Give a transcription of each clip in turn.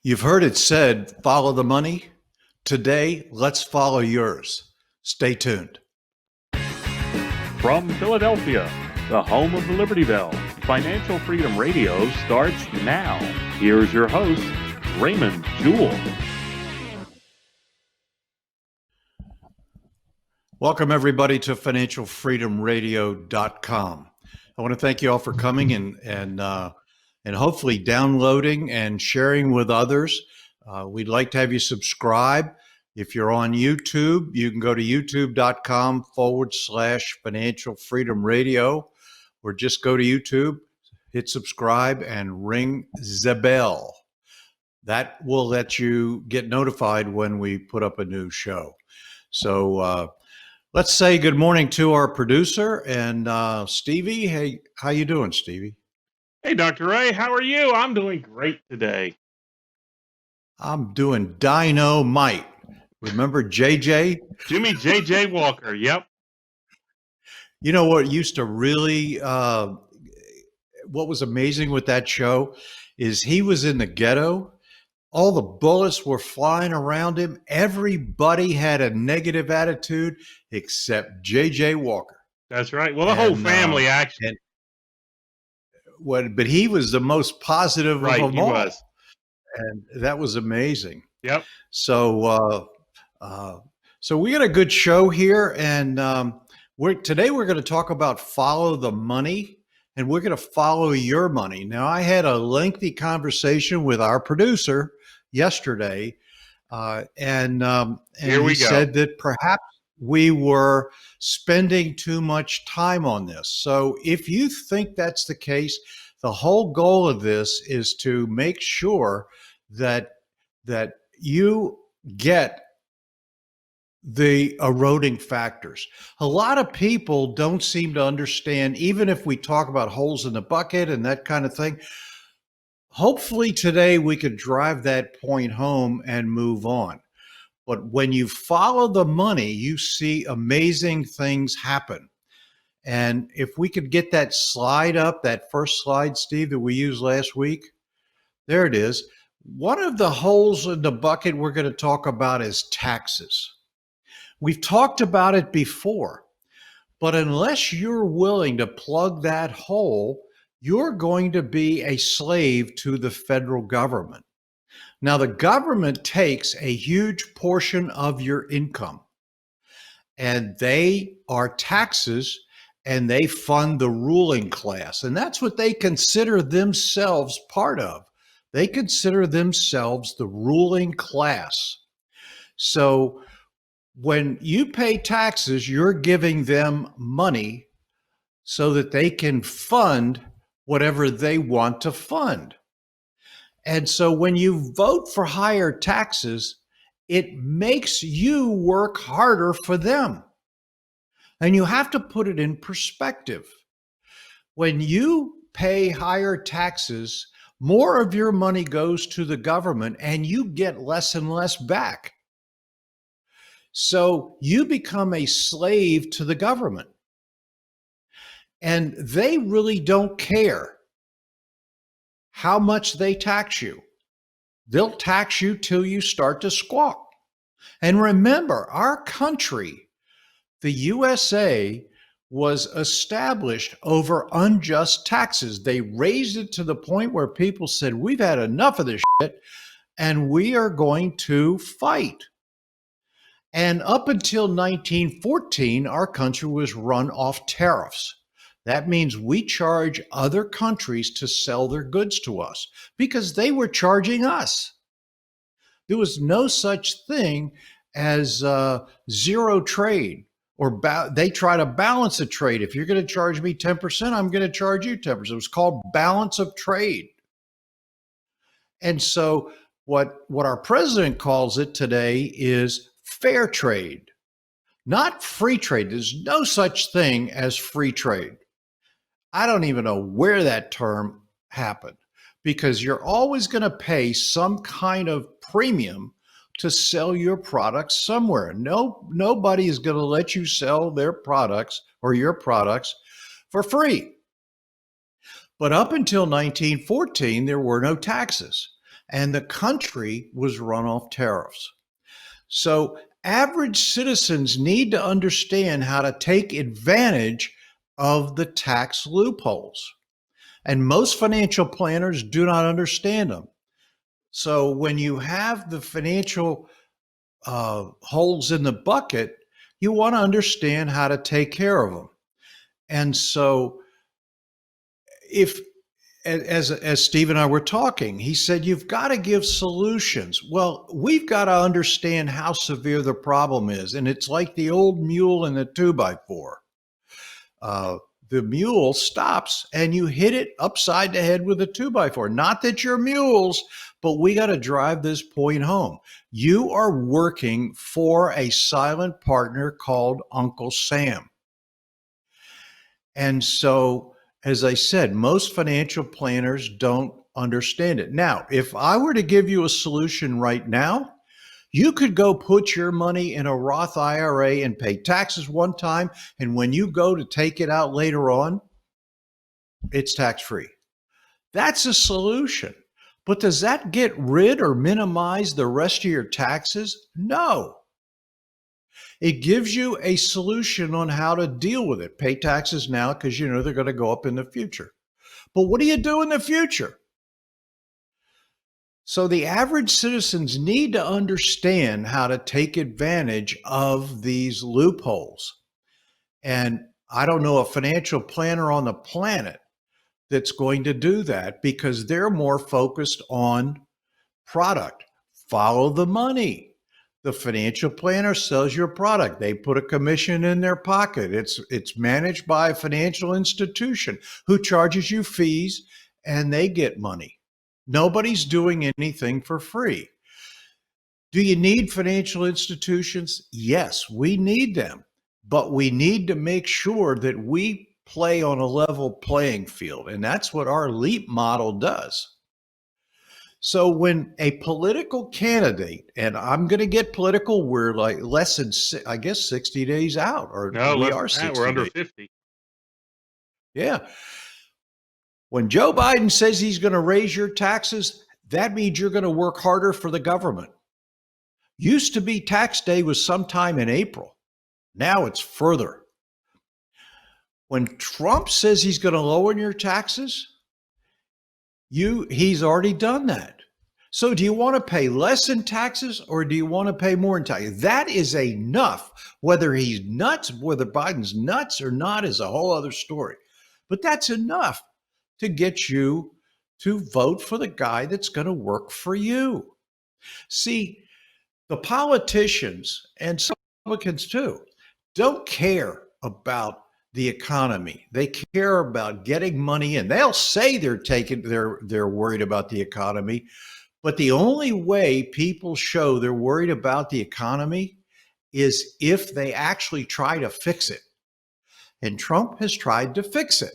You've heard it said, follow the money. Today, let's follow yours. Stay tuned. From Philadelphia, the home of the Liberty Bell, Financial Freedom Radio starts now. Here's your host, Raymond Jewell. Welcome, everybody, to financialfreedomradio.com. I want to thank you all for coming and hopefully downloading and sharing with others. We'd like to have you subscribe. If you're on YouTube, you can go to youtube.com/Financial Freedom Radio, or just go to YouTube, hit subscribe, and ring the bell. That will let you get notified when we put up a new show. So let's say good morning to our producer and Stevie. Hey, how you doing, Stevie? Hey, Dr. Ray, how are you? I'm doing great today. I'm doing dynamite. Remember JJ? Jimmy J.J. Walker, yep. You know what used to really, what was amazing with that show is he was in the ghetto. All the bullets were flying around him. Everybody had a negative attitude except J.J. Walker. That's right. Well, the whole family, actually. But he was the most positive Right, of them he all. was. And that was amazing. Yep. So we got a good show here, and today we're going to talk about follow the money, and we're going to follow your money. Now, I had a lengthy conversation with our producer yesterday, and he said that perhaps we were spending too much time on this. So if you think that's the case, the whole goal of this is to make sure that you get the eroding factors. A lot of people don't seem to understand, even if we talk about holes in the bucket and that kind of thing. Hopefully today we could drive that point home and move on. But when you follow the money, you see amazing things happen. And if we could get that slide up, that first slide, Steve, that we used last week, there it is. One of the holes in the bucket we're going to talk about is taxes. We've talked about it before, but unless you're willing to plug that hole, you're going to be a slave to the federal government. Now, the government takes a huge portion of your income, and they are taxes, and they fund the ruling class. And that's what they consider themselves part of. They consider themselves the ruling class. So when you pay taxes, you're giving them money so that they can fund whatever they want to fund. And so when you vote for higher taxes, it makes you work harder for them. And you have to put it in perspective. When you pay higher taxes, more of your money goes to the government and you get less and less back. So you become a slave to the government. And they really don't care how much they tax you. They'll tax you till you start to squawk. And remember, our country, the USA, was established over unjust taxes. They raised it to the point where people said, we've had enough of this shit, and we are going to fight. And up until 1914, our country was run off tariffs. That means we charge other countries to sell their goods to us because they were charging us. There was no such thing as zero trade, or they try to balance a trade. If you're going to charge me 10%, I'm going to charge you 10%. It was called balance of trade. And so what our president calls it today is fair trade, not free trade. There's no such thing as free trade. I don't even know where that term happened, because you're always going to pay some kind of premium to sell your products somewhere. Nobody is going to let you sell their products or your products for free. But up until 1914, there were no taxes. and the country was run off tariffs. So average citizens need to understand how to take advantage of the tax loopholes. And most financial planners do not understand them. So when you have the financial holes in the bucket, you want to understand how to take care of them. And so if as Steve and I were talking, he said, you've got to give solutions. Well, we've got to understand how severe the problem is. And it's like the old mule and the 2x4. The mule stops and you hit it upside the head with a 2x4. Not that you're mules, but we got to drive this point home. You are working for a silent partner called Uncle Sam. And so, as I said, most financial planners don't understand it. Now, if I were to give you a solution right now, you could go put your money in a Roth IRA and pay taxes one time. And when you go to take it out later on, it's tax-free. That's a solution. But does that get rid or minimize the rest of your taxes? No. It gives you a solution on how to deal with it. Pay taxes now because you know they're going to go up in the future. But what do you do in the future? So the average citizens need to understand how to take advantage of these loopholes. And I don't know a financial planner on the planet that's going to do that because they're more focused on product. Follow the money. The financial planner sells your product. They put a commission in their pocket. It's managed by a financial institution who charges you fees and they get money. Nobody's doing anything for free. Do you need financial institutions? Yes, we need them, but we need to make sure that we play on a level playing field. And that's what our LEAP model does. So when a political candidate, and I'm going to get political, we're like less than, I guess, 60 days out, or No, we are 60 we're under days. 50. Yeah. When Joe Biden says he's going to raise your taxes, that means you're going to work harder for the government. Used to be tax day was sometime in April. Now it's further. When Trump says he's going to lower your taxes, he's already done that. So do you want to pay less in taxes or do you want to pay more in taxes? That is enough. Whether he's nuts, whether Biden's nuts or not is a whole other story. But that's enough to get you to vote for the guy that's going to work for you. See, the politicians and some Republicans too don't care about the economy. They care about getting money in. They'll say they're worried about the economy, but the only way people show they're worried about the economy is if they actually try to fix it. And Trump has tried to fix it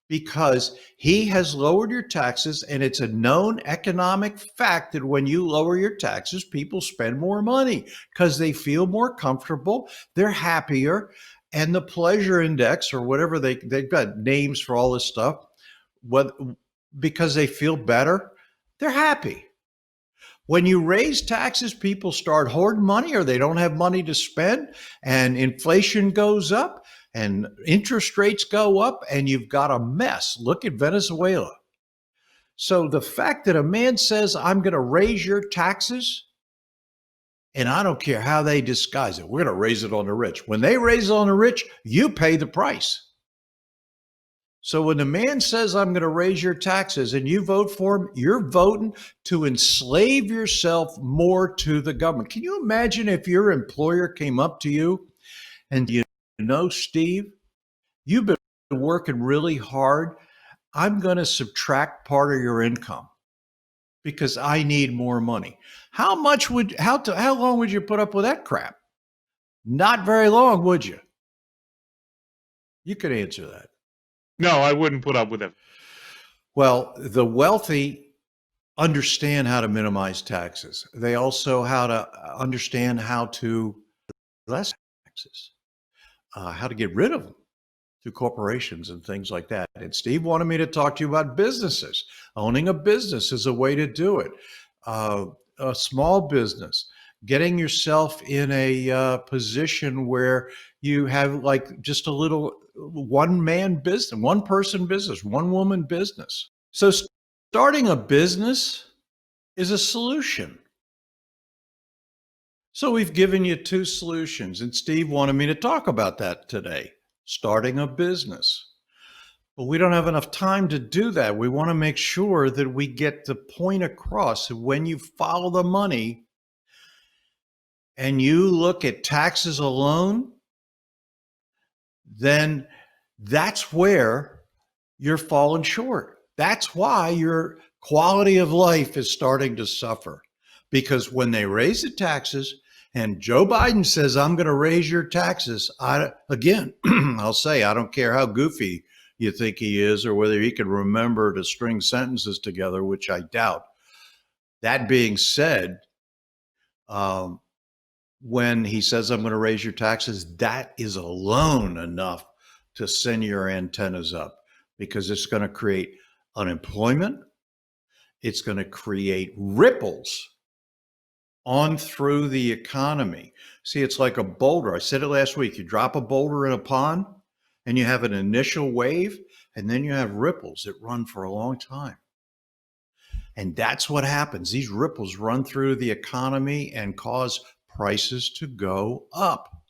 because he has lowered your taxes, and it's a known economic fact that when you lower your taxes, people spend more money because they feel more comfortable, they're happier, and the pleasure index or whatever they've got names for all this stuff, because they feel better, they're happy. When you raise taxes, people start hoarding money or they don't have money to spend, and inflation goes up and interest rates go up, and you've got a mess. Look at Venezuela. So the fact that a man says, I'm going to raise your taxes, and I don't care how they disguise it, we're going to raise it on the rich. When they raise it on the rich, you pay the price. So when the man says, I'm going to raise your taxes, and you vote for him, you're voting to enslave yourself more to the government. Can you imagine if your employer came up to you and, Steve, you've been working really hard. I'm going to subtract part of your income because I need more money. How long would you put up with that crap? Not very long, would you? You could answer that. No, I wouldn't put up with it. Well, the wealthy understand how to minimize taxes. They also understand how to less taxes, how to get rid of them. through corporations and things like that. And Steve wanted me to talk to you about businesses. Owning a business is a way to do it. A small business, getting yourself in a position where you have like just a little one-man business, one-person business, one-woman business. So starting a business is a solution. So we've given you two solutions, and Steve wanted me to talk about that today, starting a business. But we don't have enough time to do that. We want to make sure that we get the point across. When you follow the money and you look at taxes alone, then that's where you're falling short. That's why your quality of life is starting to suffer. Because when they raise the taxes and Joe Biden says, I'm going to raise your taxes, I'll say, I don't care how goofy you think he is or whether he can remember to string sentences together, which I doubt. That being said, when he says, I'm going to raise your taxes, that is alone enough to send your antennas up, because it's going to create unemployment. It's going to create ripples on through the economy. See, it's like a boulder. I said it last week. You drop a boulder in a pond and you have an initial wave, and then you have ripples that run for a long time. And that's what happens. These ripples run through the economy and cause prices to go up.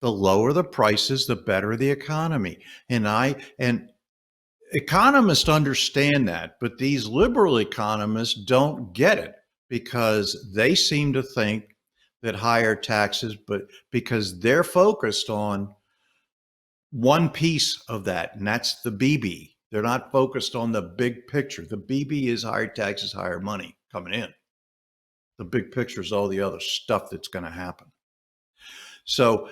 The lower the prices, the better the economy. And economists understand that, but these liberal economists don't get it, because they seem to think that higher taxes, but because they're focused on one piece of that, and that's the BB. They're not focused on the big picture. The BB is higher taxes, higher money coming in. The big picture is all the other stuff that's going to happen. So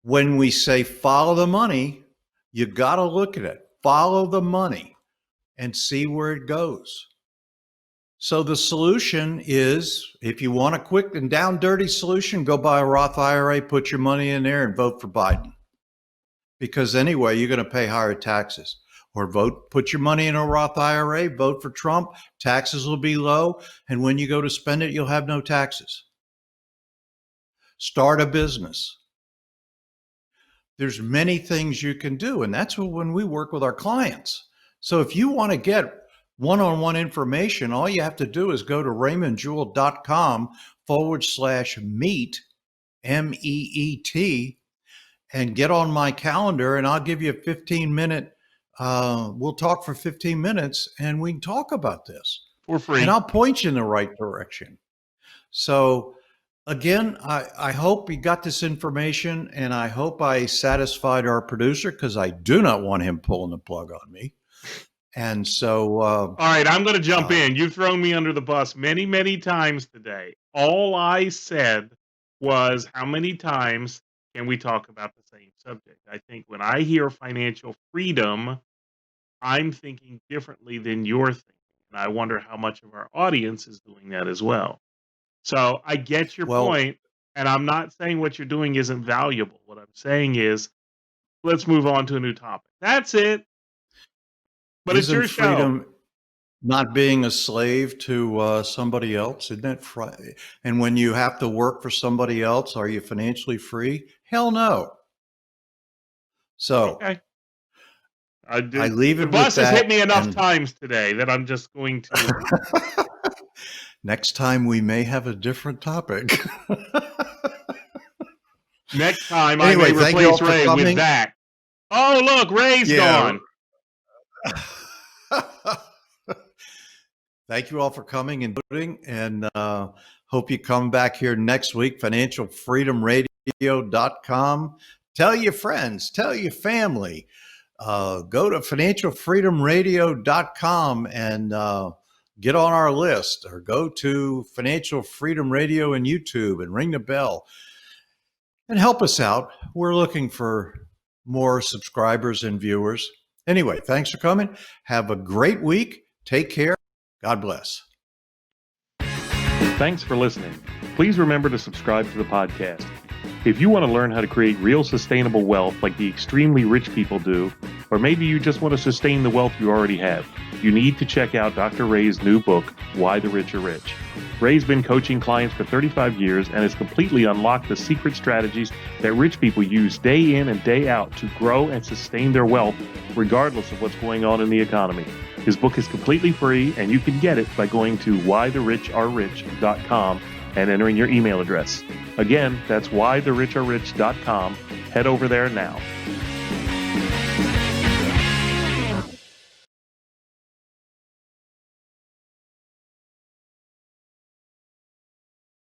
when we say follow the money, you got to look at it. Follow the money and see where it goes. So the solution is, if you want a quick and down dirty solution, go buy a Roth IRA, put your money in there and vote for Biden. Because anyway, you're going to pay higher taxes. Or put your money in a Roth IRA, vote for Trump, taxes will be low, and when you go to spend it, you'll have no taxes. Start a business. There's many things you can do, and that's when we work with our clients. So if you want to get one-on-one information, all you have to do is go to RaymondJewell.com/meet, MEET, and get on my calendar, and I'll give you a 15-minute, we'll talk for 15 minutes and we can talk about this. For free. And I'll point you in the right direction. So again, I hope you got this information, and I hope I satisfied our producer, because I do not want him pulling the plug on me. And so, all right, I'm going to jump in. You've thrown me under the bus many, many times today. All I said was, how many times can we talk about the same subject? I think when I hear financial freedom, I'm thinking differently than you're thinking. And I wonder how much of our audience is doing that as well. So I get your point, and I'm not saying what you're doing isn't valuable. What I'm saying is, let's move on to a new topic. That's it. But it's your freedom show. Not being a slave to somebody else, isn't that and when you have to work for somebody else, are you financially free? Hell no. So okay. I leave it. The bus has hit me enough and times today that I'm just going to. Next time we may have a different topic. Next time anyway, I may replace Ray with that. Oh, look, Ray's gone. Thank you all for coming and voting, and hope you come back here next week. FinancialFreedomRadio.com. Tell your friends, tell your family. Go to FinancialFreedomRadio.com and get on our list, or go to Financial Freedom Radio and YouTube and ring the bell and help us out. We're looking for more subscribers and viewers. Anyway, thanks for coming. Have a great week. Take care. God bless. Thanks for listening. Please remember to subscribe to the podcast. If you want to learn how to create real sustainable wealth like the extremely rich people do, or maybe you just want to sustain the wealth you already have, you need to check out Dr. Ray's new book, Why the Rich Are Rich. Ray's been coaching clients for 35 years and has completely unlocked the secret strategies that rich people use day in and day out to grow and sustain their wealth regardless of what's going on in the economy. His book is completely free, and you can get it by going to whythericharerich.com and entering your email address. Again, that's whythericharerich.com. Head over there now.